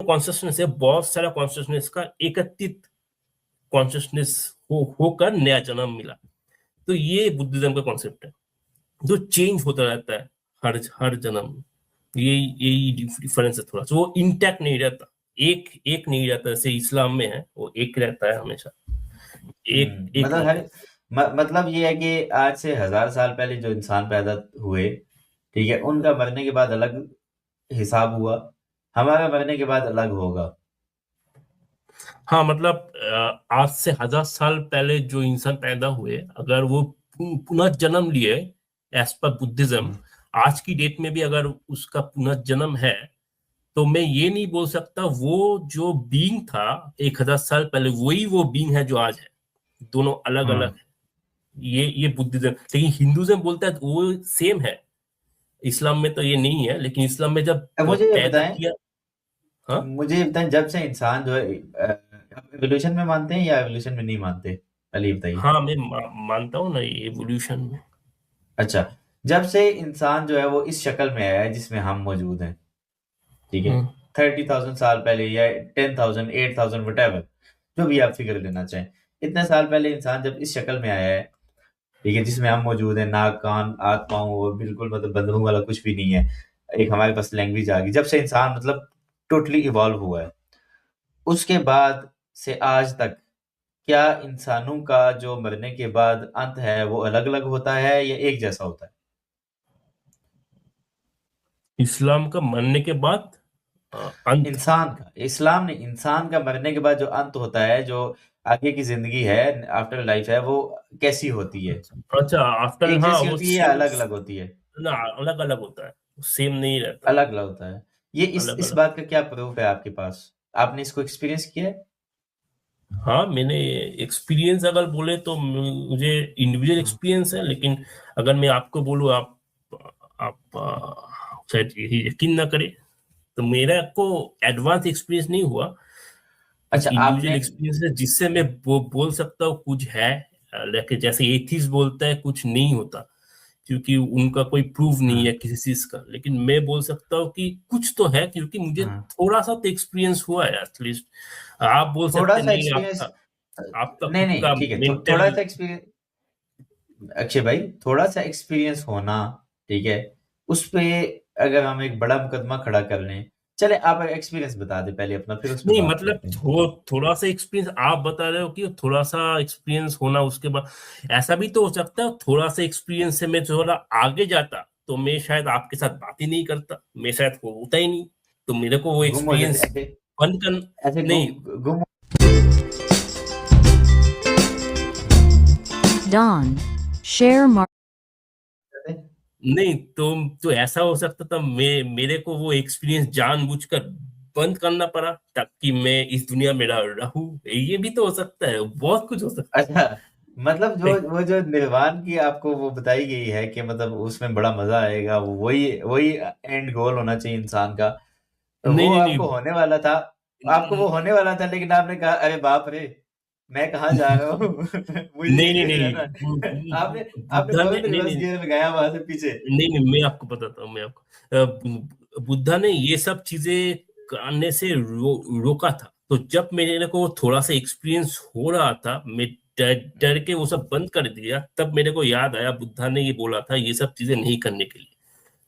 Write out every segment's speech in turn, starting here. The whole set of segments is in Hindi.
कॉन्शियसनेस है, बहुत सारा कॉन्शियसनेस का एकत्रित कॉन्शियसनेस होकर नया जन्म मिला। तो ये बुद्धिज्म का कॉन्सेप्ट है, जो चेंज होता रहता है हर जन्म। यही डिफरेंस है थोड़ा सा, वो इंटैक्ट नहीं रहता, एक नहीं रहता, जैसे इस्लाम में है वो एक रहता है हमेशा, एक मतलब नहीं हर रहता। मतलब ये है कि आज से 1000 साल पहले जो इंसान पैदा हुए, ठीक है, उनका मरने के बाद अलग हिसाब हुआ, हमारा मरने के बाद अलग होगा। हाँ मतलब आज से 1000 साल पहले जो इंसान पैदा हुए, अगर वो पुनः जन्म लिए एज पर बुद्धिज्म, हम्म, आज की डेट में भी अगर उसका पुनः जन्म है, तो मैं ये नहीं बोल सकता वो जो बीइंग था 1000 साल पहले वही वो बीइंग है जो आज है। दोनों अलग अलग हम्म। है। ये बुद्धिज्म, लेकिन हिंदुज्म बोलता है वो सेम है। इस्लाम में तो ये नहीं है, लेकिन इस्लाम में जब अब पैदा किया। हाँ मुझे ये बताएं, जब से इंसान जो है, एवोल्यूशन में मानते हैं या एवोल्यूशन में नहीं मानते? पहले ये बताइए। हाँ, मैं मानता हूँ ना ये एवोल्यूशन में। अच्छा, जब से इंसान जो है वो इस शक्ल में आया है जिसमें हम मौजूद हैं, ठीक है, हम्म 30,000 साल पहले या 10,000, 8,000, whatever, जो भी आप फिगर लेना चाहें, इतने साल पहले इंसान जब इस शक्ल में आया है, ठीक है, जिसमें हम मौजूद हैं, नाक कान आंख पाँव और बिल्कुल मतलब बंधनों वाला कुछ भी नहीं है, एक हमारे पास लैंग्वेज आ गई, जब से इंसान मतलब टोटली इवॉल्व हुआ है, उसके बाद से आज तक क्या इंसानों का जो मरने के बाद अंत है वो अलग अलग होता है या एक जैसा होता है? इस्लाम का मरने के बाद अंत। इंसान का, इस्लाम ने इंसान का मरने के बाद जो अंत होता है, जो आगे की जिंदगी है, आफ्टर लाइफ है, वो कैसी होती है? अच्छा आफ्टर, एक हाँ जैसी वो होती है या सेम अलग अलग होती है? ना, अलग अलग होता है, सेम नहीं रहता, अलग अलग होता है। ये अलग इस अलग। बात का क्या प्रूफ है आपके पास? आपने इसको एक्सपीरियंस किया है? हाँ मैंने एक्सपीरियंस अगर बोले तो मुझे इंडिविजुअल हाँ। एक्सपीरियंस है, लेकिन अगर मैं आपको बोलूँ, आप शायद यकीन ना करें, तो मेरा को एडवांस एक्सपीरियंस नहीं हुआ। कुछ अच्छा, इंडिविजुअल आपने एक्सपीरियंस है जिससे मैं बोल सकता हूँ कुछ है, लेकिन जैसे एथीस्ट बोलता है कुछ नहीं होता, क्योंकि उनका कोई प्रूफ नहीं हाँ, है किसी चीज का। लेकिन मैं बोल सकता हूँ कि कुछ तो है, क्योंकि मुझे हाँ, थोड़ा सा तो एक्सपीरियंस हुआ है एटलीस्ट। आप बोल थोड़ा सकते सा नहीं, एक्सपीरियंस। आपका आपका नहीं खुद नहीं, का ठीक है, मेंटल। थोड़ा सा एक्सपीरियंस, अक्षय भाई, थोड़ा सा एक्सपीरियंस होना, ठीक है, उस पे अगर हम एक बड़ा मुकदमा खड़ा कर लें, चले आप एक्सपीरियंस बता दें पहले अपना, फिर उस पर नहीं बात मतलब करते हैं। थोड़ा सा एक्सपीरियंस आप बता रहे हो कि थोड़ा सा एक्सपीरियंस होना, उसके बाद ऐसा भी तो हो सकता है थोड़ा सा एक्सपीरियंस से मैं थोड़ा आगे जाता तो मैं शायद आपके साथ बात ही नहीं करता, मैं शायद होता ही नहीं। तो मेरे को वो गुम हो जाते एक्सपीरियंस ऐसे, बंद कर। ऐसे नहीं गुम Don. Share mark. हो जाते। नहीं, तो ऐसा हो सकता था मेरे को वो एक्सपीरियंस जानबूझकर बंद करना पड़ा ताकि मैं इस दुनिया में रहूं। ये भी तो हो सकता है, बहुत कुछ हो सकता अच्छा, मतलब जो है। वो जो निर्वाण की आपको वो बताई गई है कि मतलब उसमें बड़ा मजा आएगा, वही वही एंड गोल होना चाहिए इंसान का, तो नहीं वो नहीं आपको होने वाला था, आपको वो होने वाला था, लेकिन आपने कहा अरे बाप रे, मैं कहाँ जा रहा हूँ मुझे नहीं यहीं नहीं पे नहीं रहना नहीं, है। आपने आपने बुद्धा ने तुरंत नहीं रिवर्स नहीं गियर लगाया वहां से पीछे। नहीं नहीं, मैं आपको बताता हूँ, मैं आपको बुद्धा ने ये सब चीजें करने से रोका था। तो जब मेरे को थोड़ा सा एक्सपीरियंस हो रहा था, मैं डर डर के वो सब बंद कर दिया, तब मेरे को याद आया बुद्धा ने ये बोला था ये सब चीजें नहीं करने के लिए।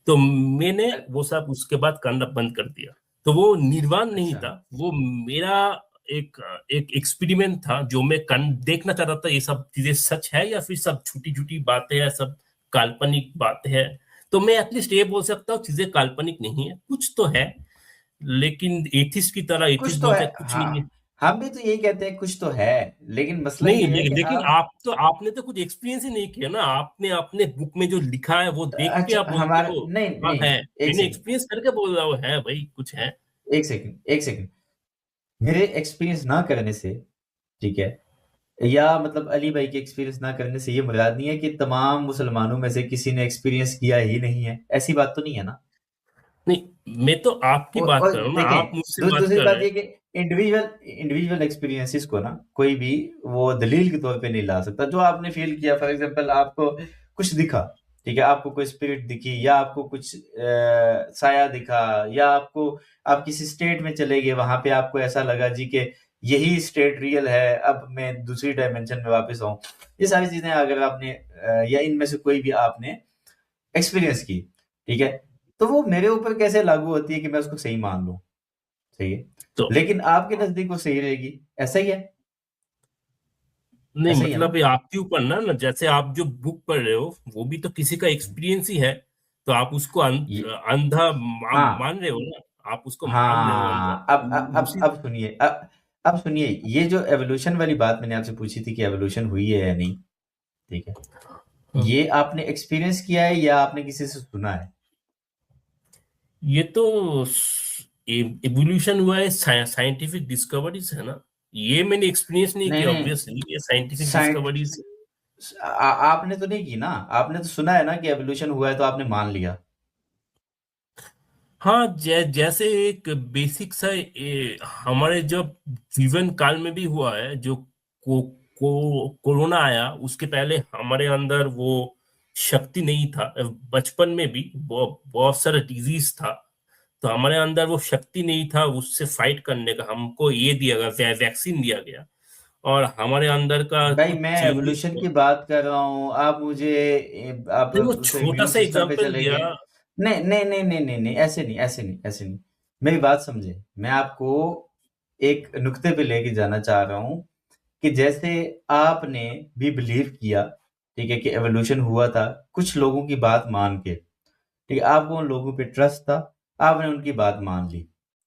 तो मैंने वो सब उसके बाद करना बंद कर दिया। तो वो निर्वाण नहीं अच्छा, था, वो मेरा एक एक एक्सपेरिमेंट था जो मैं देखना चाहता था ये सब चीजें सच है या फिर सब छोटी छोटी बातें हैं, सब काल्पनिक बातें हैं। तो मैं एटलीस्ट ये बोल सकता हूँ चीजें काल्पनिक नहीं है, कुछ तो है। लेकिन एथिस्ट की तरह कुछ एथिस्ट तो है, बोलते हैं कुछ हाँ, नहीं है। हम भी तो यही कहते हैं कुछ तो है, लेकिन मसला नहीं ये है कि लेकिन आप, आप तो आपने तो कुछ एक्सपीरियंस ही नहीं किया ना, आपने अपने बुक में जो लिखा है वो देख के अच्छा, आप बोलते हमारा हो। नहीं हाँ नहीं, है, एक मैंने सेकंड, एक्सपीरियंस करके बोल रहा हूँ है भाई, कुछ है। एक सेकंड, एक सेकंड, मेरे एक्सपीरियंस ना करने से, ठीक है, या मतलब अली भाई के एक्सपीरियंस ना करने से ये मुराद नहीं है कि तमाम मुसलमानों में से किसी ने एक्सपीरियंस किया ही नहीं है, ऐसी बात तो नहीं है ना। नहीं मैं तो आपकी बात और कर रहा हूँ ना, आप देखें, मुझसे बात दूसरी कर बात रहे ये हैं। कि इंडिविजुअल इंडिविजुअल एक्सपीरियंसेस को ना कोई भी वो दलील के तौर पे नहीं ला सकता। जो आपने फील किया, फॉर एग्जांपल आपको कुछ दिखा, ठीक है, आपको कोई स्पिरिट दिखी या आपको कुछ साया दिखा या आपको आप किसी स्टेट में चले गए, वहां पे आपको ऐसा लगा जी कि यही स्टेट रियल है, अब मैं दूसरी डायमेंशन में वापस आऊं। ये सारी चीजें अगर आपने या इनमें से कोई भी आपने एक्सपीरियंस की, ठीक है, तो वो मेरे ऊपर कैसे लागू होती है कि मैं उसको सही मान लूं, सही है, तो लेकिन आपके नजदीक वो सही रहेगी, ऐसा ही है, नहीं ऐसा ही है ना। मतलब ये आपके ऊपर ना जैसे आप जो बुक पढ़ रहे हो वो भी तो किसी का एक्सपीरियंस ही है, तो आप उसको ये अंधा हाँ मान रहे हो ना, आप उसको मान रहे हो अंधा हाँ, उसी। अब सुनिए, अब सुनिए, ये जो एवोल्यूशन वाली बात मैंने आपसे पूछी थी कि एवोल्यूशन हुई है या नहीं, ठीक है, हाँ, ये आपने एक्सपीरियंस किया है या आपने किसी से सुना है? ये तो एवोल्यूशन हुआ है, साइंटिफिक डिस्कवरीज है ना, ये मैंने एक्सपीरियंस नहीं नहीं किया नहीं, ऑब्वियसली, ये साइंटिफिक साइंट डिस्कवरीज। आपने तो नहीं की ना, आपने तो सुना है ना कि एवोल्यूशन हुआ है तो आपने मान लिया। हाँ जैसे एक बेसिक सा हमारे जब जीवन काल में भी हुआ है, जो कोरोना आया उसके पहले हमारे अंदर वो शक्ति नहीं था, बचपन में भी बहुत सारा डिजीज था, तो हमारे अंदर वो शक्ति नहीं था उससे फाइट करने का, हमको ये दिया गया, वैक्सीन दिया गया, और हमारे अंदर का भाई कुछ मैं चेंजेस एवोल्यूशन हुआ। की बात कर रहा हूँ, आप मुझे आप नहीं वो उस छोटा इम्यून सा सिस्टम पे एग्जांपल चले दिया। गए। नहीं नहीं नहीं नहीं नहीं नहीं, ऐसे नहीं, ऐसे नहीं, ऐसे नहीं, मेरी बात समझे, मैं आपको एक नुक्ते पे लेके जाना चाह रहा हूँ कि जैसे आपने भी बिलीव किया, ठीक है, कि एवोल्यूशन हुआ था कुछ लोगों की बात मान के, ठीक है, आपको उन लोगों पे ट्रस्ट था, आपने उनकी बात मान ली,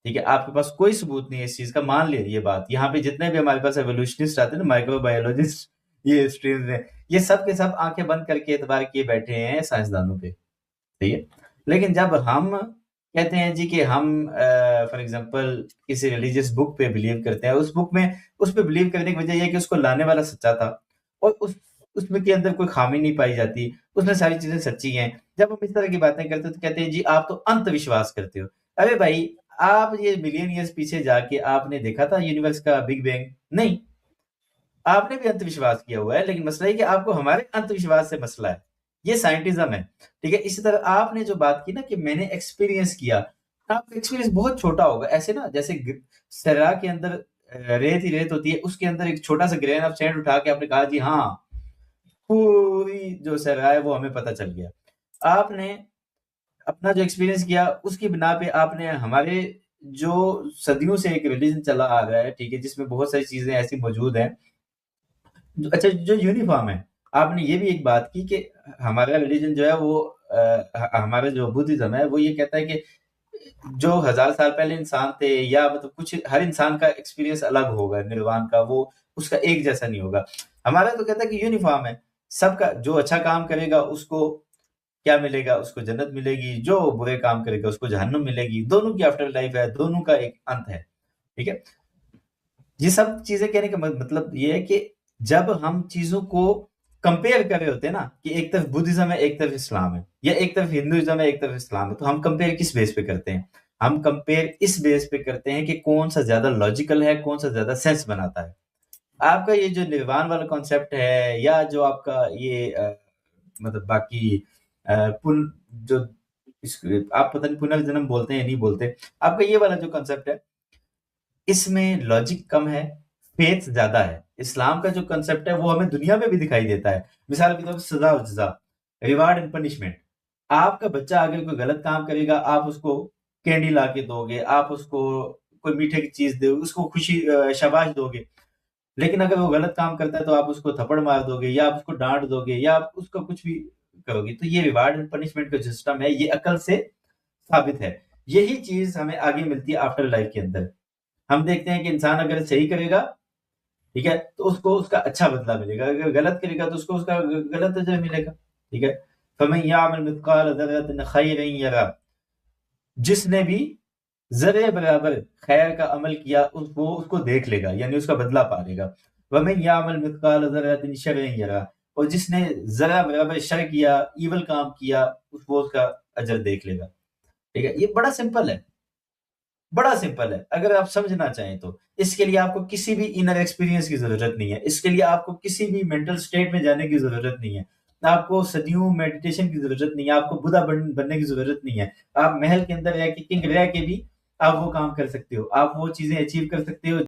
ठीक है, आपके पास कोई सबूत नहीं है इस चीज का, मान लिया ये बात। यहाँ पे जितने भी हमारे पास एवोल्यूशनिस्ट आते हैं ना, माइक्रोबायोलॉजिस्ट, ये स्ट्रीम्स हैं, ये सब के सब आंखें बंद करके एतबार किए बैठे हैं साइंसदानों पे, ठीक है, लेकिन जब हम कहते हैं जी कि हम फॉर एग्जांपल किसी रिलीजियस बुक पे बिलीव करते हैं, उस बुक में उस पे बिलीव करने की वजह यह है कि उसको लाने वाला सच्चा था, और उसमें के अंदर कोई खामी नहीं पाई जाती, उसमें सारी चीजें सच्ची हैं। जब हम इस तरह की बातें करते हैं तो कहते हैं जी आप तो अंत विश्वास करते हो। अरे भाई, आप ये मिलियन ईयर्स पीछे जाके आपने देखा था यूनिवर्स का बिग बैंग? नहीं, आपने भी अंधविश्वास किया हुआ है, लेकिन मसला ये कि आपको हमारे अंधविश्वास से मसला है, ये साइंटिज्म है, ठीक है। इसी तरह आपने जो बात की ना कि मैंने एक्सपीरियंस किया, आपका एक्सपीरियंस बहुत छोटा होगा, ऐसे ना जैसे सरा के अंदर रेत ही रेत होती है, उसके अंदर एक छोटा सा ग्रेन ऑफ सैंड उठा के आपने कहा जी हाँ, पूरी जो सरा है वो हमें पता चल गया। आपने अपना जो एक्सपीरियंस किया उसकी बिना पे आपने हमारे जो सदियों से एक रिलीजन चला आ रहा है, ठीक है, जिसमें बहुत सारी चीजें ऐसी मौजूद हैं, अच्छा जो यूनिफॉर्म है, आपने ये भी एक बात की कि हमारा रिलीजन जो है वो हमारा जो बुद्धिज्म है वो ये कहता है कि जो 1000 साल पहले इंसान थे या मतलब कुछ, हर इंसान का एक्सपीरियंस अलग होगा निर्वाण का, वो उसका एक जैसा नहीं होगा। हमारा तो कहता है कि यूनिफॉर्म है, सबका जो अच्छा काम करेगा उसको क्या मिलेगा, उसको जन्नत मिलेगी, जो बुरे काम करेगा उसको जहन्नुम मिलेगी, दोनों की आफ्टर लाइफ है, दोनों का एक अंत है, ठीक है। ये सब चीजें कहने का मतलब ये है कि जब हम चीजों को कंपेयर कर रहे होते हैं ना कि एक तरफ बुद्धिज्म है एक तरफ इस्लाम है, या एक तरफ हिंदुइज्म है एक तरफ इस्लाम है, तो हम कंपेयर किस बेस पे करते हैं? हम कंपेयर इस बेस पे करते हैं कि कौन सा ज्यादा लॉजिकल है, कौन सा ज्यादा सेंस बनाता है। आपका ये जो निर्वाण वाला कॉन्सेप्ट है या जो आपका ये मतलब बाकी पुन जो आप पता नहीं पुनर्जन्म बोलते हैं या नहीं बोलते, आपका ये वाला जो कॉन्सेप्ट है इसमें लॉजिक कम है, फेथ ज्यादा है। इस्लाम का जो कंसेप्ट है वो हमें दुनिया में भी दिखाई देता है। मिसाल के तौर पर सजा और जजा, रिवार्ड एंड पनिशमेंट। आपका बच्चा अगर कोई गलत काम करेगा, आप उसको कैंडी ला के दोगे, आप उसको कोई मीठे की चीज दोगे, उसको खुशी शाबाश दोगे। लेकिन अगर वो गलत काम करता है तो आप उसको थप्पड़ मार दोगे या आप उसको डांट दोगे या आप उसका कुछ भी करोगे। तो ये रिवार्ड एंड पनिशमेंट का सिस्टम है, ये अकल से साबित है। यही चीज हमें आगे मिलती है आफ्टर लाइफ के अंदर। हम देखते हैं कि इंसान अगर सही करेगा, ठीक है, तो उसको उसका अच्छा बदला मिलेगा, अगर गलत करेगा तो उसको उसका गलत अजर मिलेगा, ठीक है। फमन यामल मिथकाल ज़र्रतिन खैरन यरा, जिसने भी जर्रे बराबर खैर का अमल किया वो उसको देख लेगा, यानी उसका बदला पा लेगा। वमन यामल मिथकाल ज़र्रतिन शर्रन यरा, और जिसने जरा बराबर शर किया, इवल काम किया, वो उसका अजर देख लेगा, ठीक है। ये बड़ा सिंपल है, बड़ा सिंपल है अगर आप समझना चाहें तो। इसके लिए आपको किसी भी इनर एक्सपीरियंस की जरूरत नहीं है, इसके लिए आपको किसी भी मेंटल स्टेट में जाने की जरूरत नहीं है। आपको सदियों मेडिटेशन की जरूरत नहीं है, आपको बुद्धा बनने की जरूरत नहीं है। आप महल के अंदर रह के, किंग रह के भी आप वो काम कर सकते हो, आप वो चीजें अचीव कर सकते हो